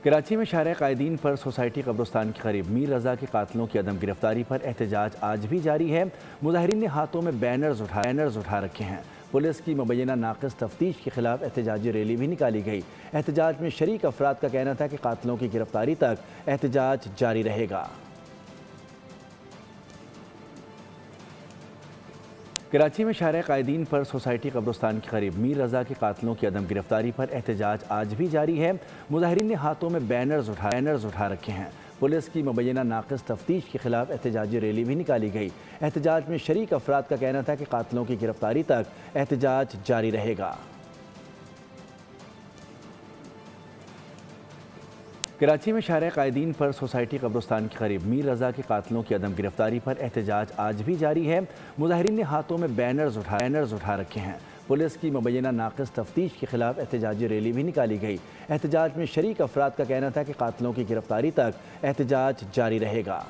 کراچی میں شارع قائدین پر سوسائٹی قبرستان کے قریب میر رضا کے قاتلوں کی عدم گرفتاری پر احتجاج آج بھی جاری ہے۔ مظاہرین نے ہاتھوں میں بینرز اٹھا رکھے ہیں۔ پولیس کی مبینہ ناقص تفتیش کے خلاف احتجاجی ریلی بھی نکالی گئی۔ احتجاج میں شریک افراد کا کہنا تھا کہ قاتلوں کی گرفتاری تک احتجاج جاری رہے گا۔ کراچی میں شارع قائدین پر سوسائٹی قبرستان کے قریب میر رضا کے قاتلوں کی عدم گرفتاری پر احتجاج آج بھی جاری ہے۔ مظاہرین نے ہاتھوں میں بینرز اٹھا رکھے ہیں۔ پولیس کی مبینہ ناقص تفتیش کے خلاف احتجاجی ریلی بھی نکالی گئی۔ احتجاج میں شریک افراد کا کہنا تھا کہ قاتلوں کی گرفتاری تک احتجاج جاری رہے گا۔ کراچی میں شارع قائدین پر سوسائٹی قبرستان کے قریب میر رضا کے قاتلوں کی عدم گرفتاری پر احتجاج آج بھی جاری ہے۔ مظاہرین نے ہاتھوں میں بینرز اٹھا رکھے ہیں۔ پولیس کی مبینہ ناقص تفتیش کے خلاف احتجاجی ریلی بھی نکالی گئی۔ احتجاج میں شریک افراد کا کہنا تھا کہ قاتلوں کی گرفتاری تک احتجاج جاری رہے گا۔